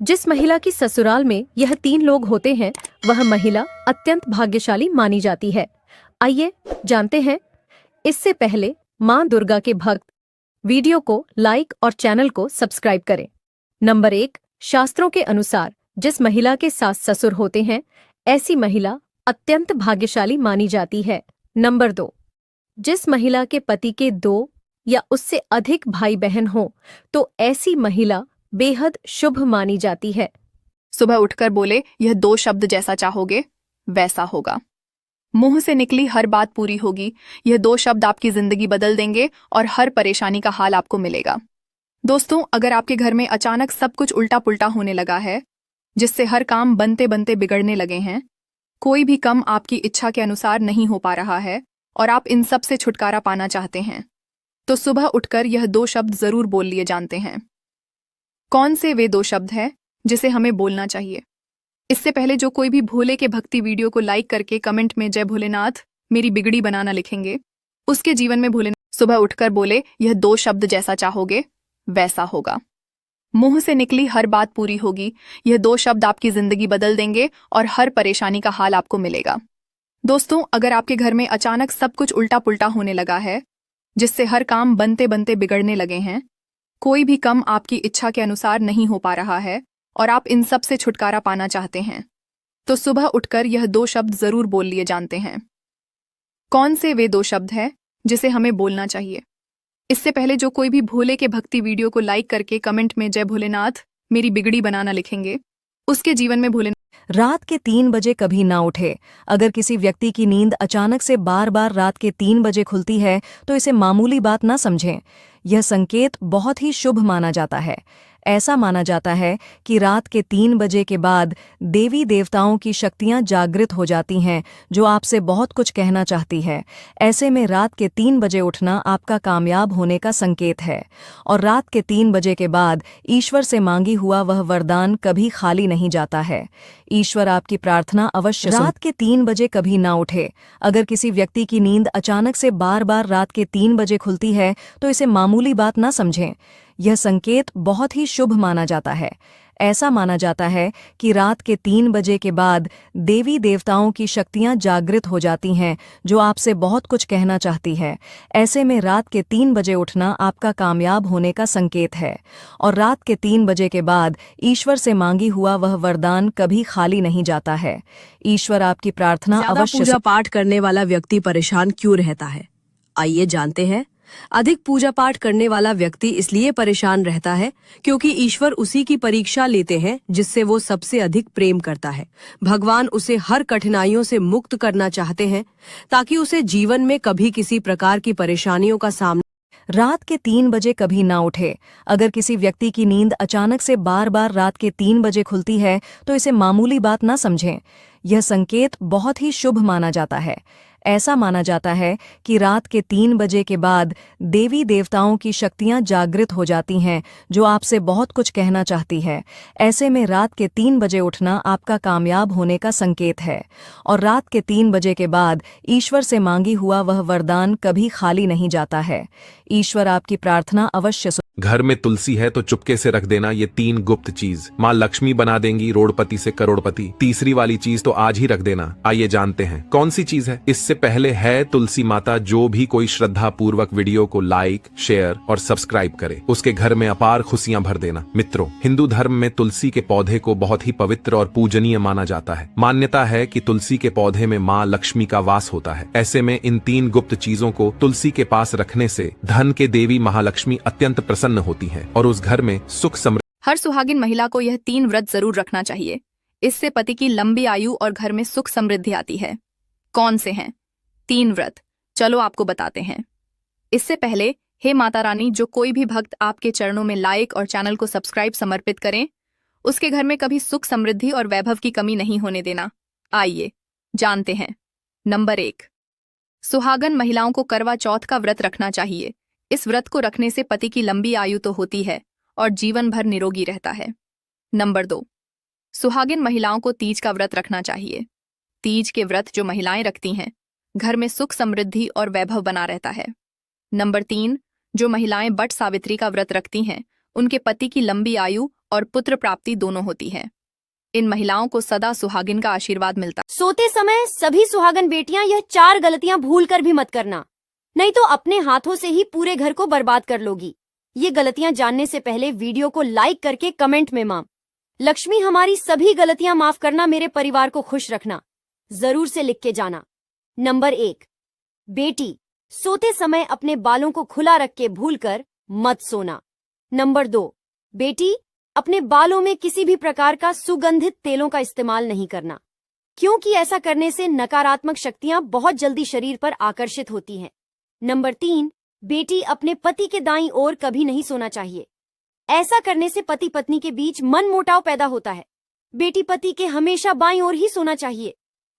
जिस महिला की ससुराल में यह 3 लोग होते हैं, वह महिला अत्यंत भाग्यशाली मानी जाती है। आइए जानते हैं। इससे पहले मां दुर्गा के भक्त वीडियो को लाइक और चैनल को सब्सक्राइब करें। नंबर 1, शास्त्रों के अनुसार जिस महिला के सास ससुर होते हैं, ऐसी महिला अत्यंत भाग्यशाली मानी जाती है। नंबर 2, जिस महिला के पति के 2 या उससे अधिक भाई बहन हो, तो ऐसी महिला बेहद शुभ मानी जाती है। सुबह उठकर बोले, यह 2 शब्द जैसा चाहोगे वैसा होगा। मुंह से निकली हर बात पूरी होगी। यह 2 शब्द आपकी जिंदगी बदल देंगे और हर परेशानी का हाल आपको मिलेगा। दोस्तों, अगर आपके घर में अचानक सब कुछ उल्टा पुल्टा होने लगा है, जिससे हर काम बनते बनते बिगड़ने लगे हैं, कोई भी काम आपकी इच्छा के अनुसार नहीं हो पा रहा है और आप इन सब से छुटकारा पाना चाहते हैं, तो सुबह उठकर यह 2 शब्द जरूर बोल लिए जानते हैं। कौन से वे 2 शब्द हैं जिसे हमें बोलना चाहिए? इससे पहले जो कोई भी भोले के भक्ति वीडियो को लाइक करके कमेंट में जय भोलेनाथ मेरी बिगड़ी बनाना लिखेंगे, उसके जीवन में भोलेनाथ सुबह उठकर बोले, यह 2 शब्द जैसा चाहोगे वैसा होगा। मुंह से निकली हर बात पूरी होगी। यह 2 शब्द आपकी जिंदगी बदल देंगे और हर परेशानी का हाल आपको मिलेगा। दोस्तों, अगर आपके घर में अचानक सब कुछ उल्टा पुल्टा होने लगा है, जिससे हर काम बनते बनते बिगड़ने लगे हैं, कोई भी काम आपकी इच्छा के अनुसार नहीं हो पा रहा है और आप इन सब से छुटकारा पाना चाहते हैं, तो सुबह उठकर यह 2 शब्द जरूर बोल लिए जानते हैं। कौन से वे 2 शब्द हैं जिसे हमें बोलना चाहिए? इससे पहले जो कोई भी भोले के भक्ति वीडियो को लाइक करके कमेंट में जय भोलेनाथ मेरी बिगड़ी बनाना लिखेंगे, उसके जीवन में भोले रात के 3 बजे कभी ना उठे। अगर किसी व्यक्ति की नींद अचानक से बार-बार रात के 3 बजे खुलती है, तो इसे मामूली बात ना समझें। यह संकेत बहुत ही शुभ माना जाता है। ऐसा माना जाता है कि रात के 3 बजे के बाद देवी देवताओं की शक्तियां जागृत हो जाती हैं, जो आपसे बहुत कुछ कहना चाहती है। ऐसे में रात के 3 बजे उठना आपका कामयाब होने का संकेत है। और रात के 3 बजे के बाद ईश्वर से मांगी हुआ वह वरदान कभी खाली नहीं जाता है। ईश्वर आपकी प्रार्थना अवश्य सुन। रात के 3 बजे कभी ना उठे। अगर किसी व्यक्ति की नींद अचानक से बार-बार रात के 3 बजे खुलती है, तो इसे मामूली बात ना समझें। यह संकेत बहुत ही शुभ माना जाता है। ऐसा माना जाता है कि रात के 3 बजे के बाद देवी देवताओं की शक्तियां जागृत हो जाती हैं, जो आपसे बहुत कुछ कहना चाहती है। ऐसे में रात के 3 बजे उठना आपका कामयाब होने का संकेत है। और रात के 3 बजे के बाद ईश्वर से मांगी हुआ वह वरदान कभी खाली नहीं जाता है। ईश्वर आपकी प्रार्थना अवश्य पूजा पाठ करने वाला व्यक्ति परेशान क्यों रहता है? आइए जानते हैं। अधिक पूजा पाठ करने वाला व्यक्ति इसलिए परेशान रहता है क्योंकि ईश्वर उसी की परीक्षा लेते हैं जिससे वो सबसे अधिक प्रेम करता है। भगवान उसे हर कठिनाइयों से मुक्त करना चाहते हैं ताकि उसे जीवन में कभी किसी प्रकार की परेशानियों का सामना। रात के 3 बजे कभी ना उठे। अगर किसी व्यक्ति की नींद अचानक से बार-बार रात के 3 बजे खुलती है, तो इसे मामूली बात ना समझें। यह संकेत बहुत ही शुभ माना जाता है। ऐसा माना जाता है कि रात के 3 बजे के बाद देवी देवताओं की शक्तियां जागृत हो जाती हैं, जो आपसे बहुत कुछ कहना चाहती है। ऐसे में रात के 3 बजे उठना आपका कामयाब होने का संकेत है। और रात के 3 बजे के बाद ईश्वर से मांगी हुआ वह वरदान कभी खाली नहीं जाता है। ईश्वर आपकी प्रार्थना अवश्य सुन। घर में तुलसी है तो चुपके से रख देना ये 3 गुप्त चीज माँ लक्ष्मी बना देंगी रोड़पति से करोड़पति। तीसरी वाली चीज तो आज ही रख देना। आइए जानते हैं कौन सी चीज है। इससे पहले है तुलसी माता। जो भी कोई श्रद्धा पूर्वक वीडियो को लाइक, शेयर और सब्सक्राइब करे, उसके घर में अपार खुशियां भर देना। मित्रों, हिंदू धर्म में तुलसी के पौधे को बहुत ही पवित्र और पूजनीय माना जाता है। मान्यता है कि तुलसी के पौधे में माँ लक्ष्मी का वास होता है। ऐसे में इन 3 गुप्त चीजों को तुलसी के पास रखने से धन के देवी महालक्ष्मी अत्यंत प्रसन्न होती है और उस घर में सुख समृद्धि। हर सुहागिन महिला को यह 3 व्रत जरूर रखना चाहिए। इससे पति की लंबी आयु और घर में सुख समृद्धि आती है। कौन से हैं 3 व्रत? चलो आपको बताते हैं। इससे पहले हे माता रानी, जो कोई भी भक्त आपके चरणों में लाइक और चैनल को सब्सक्राइब समर्पित करें, उसके घर में कभी सुख समृद्धि और वैभव की कमी नहीं होने देना। आइए जानते हैं। नंबर 1, सुहागन महिलाओं को करवा चौथ का व्रत रखना चाहिए। इस व्रत को रखने से पति की लंबी आयु तो होती है और जीवन भर निरोगी रहता है। नंबर 2, सुहागिन महिलाओं को तीज का व्रत रखना चाहिए। तीज के व्रत जो महिलाएं रखती हैं, घर में सुख समृद्धि और वैभव बना रहता है। नंबर 3, जो महिलाएं बट सावित्री का व्रत रखती हैं, उनके पति की लंबी आयु और पुत्र प्राप्ति दोनों होती है। इन महिलाओं को सदा सुहागिन का आशीर्वाद मिलता। सोते समय सभी सुहागन बेटियां यह 4 गलतियां भूलकर भी मत करना, नहीं तो अपने हाथों से ही पूरे घर को बर्बाद कर लोगी। ये गलतियां जानने से पहले वीडियो को लाइक करके कमेंट में मां लक्ष्मी हमारी सभी गलतियां माफ करना, मेरे परिवार को खुश रखना, जरूर से लिख के जाना। नंबर 1, बेटी सोते समय अपने बालों को खुला रख के भूलकर मत सोना। नंबर 2, बेटी अपने बालों में किसी भी प्रकार का सुगंधित तेलों का इस्तेमाल नहीं करना, क्योंकि ऐसा करने से नकारात्मक शक्तियां बहुत जल्दी शरीर पर आकर्षित होती हैं। नंबर 3, बेटी अपने पति के दाईं ओर कभी नहीं सोना चाहिए। ऐसा करने से पति पत्नी के बीच मनमुटाव पैदा होता है। बेटी पति के हमेशा बाईं ओर ही सोना चाहिए।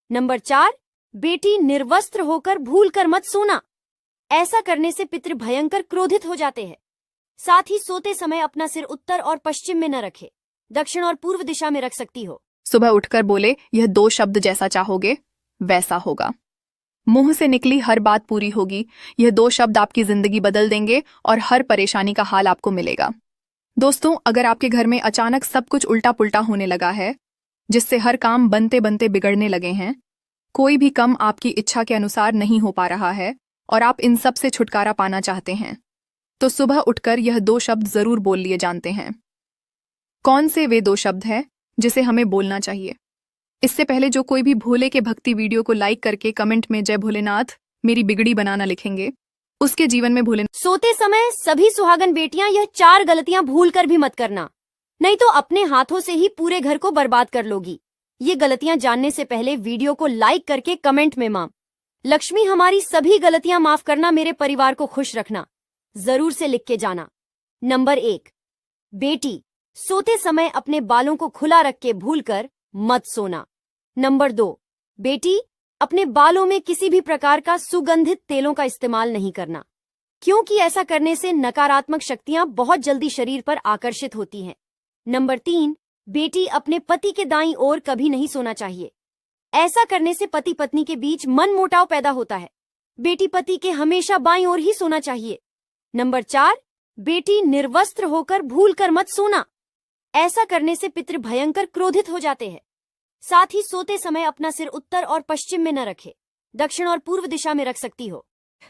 नंबर 4, बेटी निर्वस्त्र होकर भूलकर मत सोना। ऐसा करने से पितृ भयंकर क्रोधित हो जाते हैं। साथ ही सोते समय अपना सिर उत्तर और पश्चिम में न रखे, दक्षिण और पूर्व दिशा में रख सकती हो। सुबह उठकर बोले, यह 2 शब्द जैसा चाहोगे वैसा होगा। मुंह से निकली हर बात पूरी होगी। यह 2 शब्द आपकी जिंदगी बदल देंगे और हर परेशानी का हाल आपको मिलेगा। दोस्तों, अगर आपके घर में अचानक सब कुछ उल्टा पुल्टा होने लगा है, जिससे हर काम बनते बनते बिगड़ने लगे हैं, कोई भी काम आपकी इच्छा के अनुसार नहीं हो पा रहा है और आप इन सब से छुटकारा पाना चाहते हैं, तो सुबह उठकर यह 2 शब्द जरूर बोल लिए जानते हैं। कौन से वे 2 शब्द हैं जिसे हमें बोलना चाहिए? इससे पहले जो कोई भी भोले के भक्ति वीडियो को लाइक करके कमेंट में जय भोलेनाथ मेरी बिगड़ी बनाना लिखेंगे, उसके जीवन में भोले। सोते समय सभी सुहागन बेटियां यह 4 गलतियां भूलकर भी मत करना, नहीं तो अपने हाथों से ही पूरे घर को बर्बाद कर लोगी। ये गलतियां जानने से पहले वीडियो को लाइक करके कमेंट में मां लक्ष्मी हमारी सभी गलतियां माफ करना, मेरे परिवार को खुश रखना, जरूर से लिख के जाना। नंबर 1, बेटी सोते समय अपने बालों को खुला रख के भूलकर मत सोना। नंबर 2, बेटी अपने बालों में किसी भी प्रकार का सुगंधित तेलों का इस्तेमाल नहीं करना, क्योंकि ऐसा करने से नकारात्मक शक्तियां बहुत जल्दी शरीर पर आकर्षित होती हैं। नंबर 3, बेटी अपने पति के दाईं ओर कभी नहीं सोना चाहिए। ऐसा करने से पति पत्नी के बीच मनमुटाव पैदा होता है। बेटी पति के हमेशा बाईं ओर ही सोना चाहिए। नंबर 4, बेटी निर्वस्त्र होकर भूलकर मत सोना। ऐसा करने से पितृ भयंकर क्रोधित हो जाते हैं। साथ ही सोते समय अपना सिर उत्तर और पश्चिम में न रखे, दक्षिण और पूर्व दिशा में रख सकती हो।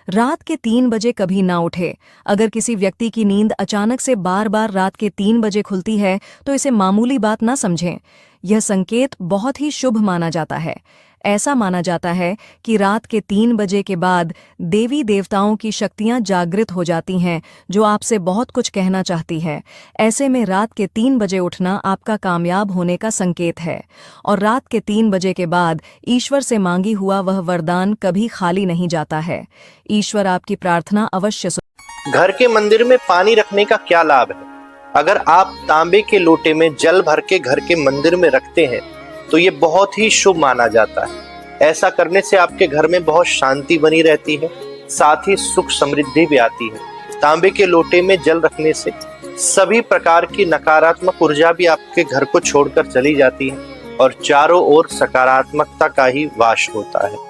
रात के 3 बजे कभी ना उठे। अगर किसी व्यक्ति की नींद अचानक से बार बार रात के 3 बजे खुलती है तो इसे मामूली बात ना समझें। यह संकेत बहुत ही शुभ माना जाता है। ऐसा माना जाता है कि रात के 3 बजे के बाद देवी देवताओं की शक्तियां जागृत हो जाती हैं, जो आपसे बहुत कुछ कहना चाहती है। ऐसे में रात के 3 बजे उठना आपका कामयाब होने का संकेत है। और रात के 3 बजे के बाद ईश्वर से मांगी हुआ वह वरदान कभी खाली नहीं जाता है। ईश्वर आपकी प्रार्थना अवश्य सुन। घर के मंदिर में पानी रखने का क्या लाभ है? अगर आप तांबे के लोटे में जल भर के घर के मंदिर में रखते हैं तो ये बहुत ही शुभ माना जाता है। ऐसा करने से आपके घर में बहुत शांति बनी रहती है, साथ ही सुख समृद्धि भी आती है। तांबे के लोटे में जल रखने से सभी प्रकार की नकारात्मक ऊर्जा भी आपके घर को छोड़कर चली जाती है और चारों ओर सकारात्मकता का ही वास होता है।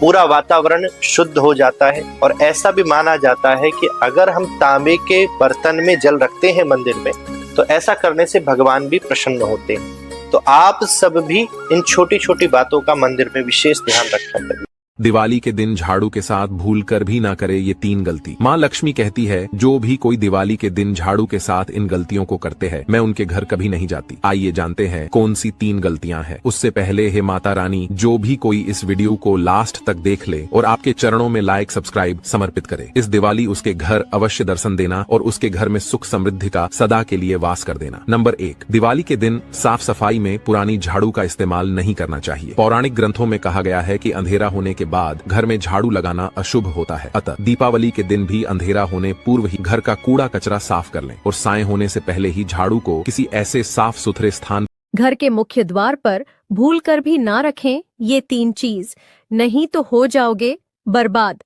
पूरा वातावरण शुद्ध हो जाता है और ऐसा भी माना जाता है कि अगर हम तांबे के बर्तन में जल रखते हैं मंदिर में तो ऐसा करने से भगवान भी प्रसन्न होते हैं। तो आप सब भी इन छोटी छोटी बातों का मंदिर में विशेष ध्यान रखा करें। दिवाली के दिन झाड़ू के साथ भूल कर भी ना करे ये 3 गलती। माँ लक्ष्मी कहती है, जो भी कोई दिवाली के दिन झाड़ू के साथ इन गलतियों को करते हैं, मैं उनके घर कभी नहीं जाती। आइए जानते हैं कौन सी 3 गलतियां हैं। उससे पहले हे माता रानी, जो भी कोई इस वीडियो को लास्ट तक देख ले और आपके चरणों में लाइक सब्सक्राइब समर्पित करे, इस दिवाली उसके घर अवश्य दर्शन देना और उसके घर में सुख समृद्धि का सदा के लिए वास कर देना। नंबर 1, दिवाली के दिन साफ सफाई में पुरानी झाड़ू का इस्तेमाल नहीं करना चाहिए। पौराणिक ग्रंथों में कहा गया है कि अंधेरा होने के बाद घर में झाड़ू लगाना अशुभ होता है। अतः दीपावली के दिन भी अंधेरा होने पूर्व ही घर का कूड़ा कचरा साफ कर लें और साय होने से पहले ही झाड़ू को किसी ऐसे साफ सुथरे स्थान घर के मुख्य द्वार पर भूल कर भी ना रखें ये 3 चीज, नहीं तो हो जाओगे बर्बाद।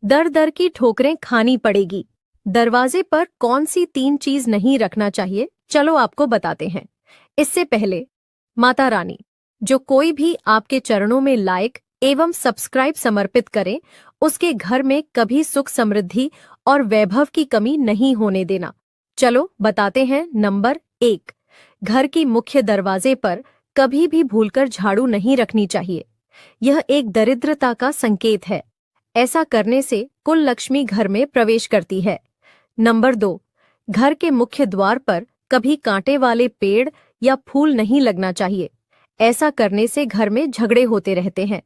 दर दर की ठोकरें खानी पड़ेगी। दरवाजे पर कौन सी 3 चीज नहीं रखना चाहिए, चलो आपको बताते हैं। इससे पहले माता रानी, जो कोई भी आपके चरणों में लाइक एवं सब्सक्राइब समर्पित करे, उसके घर में कभी सुख समृद्धि और वैभव की कमी नहीं होने देना। चलो बताते हैं। नंबर 1, घर की मुख्य दरवाजे पर कभी भी भूलकर झाड़ू नहीं रखनी चाहिए। यह एक दरिद्रता का संकेत है। ऐसा करने से कुल लक्ष्मी घर में प्रवेश करती है। नंबर 2, घर के मुख्य द्वार पर कभी कांटे वाले पेड़ या फूल नहीं लगना चाहिए। ऐसा करने से घर में झगड़े होते रहते हैं।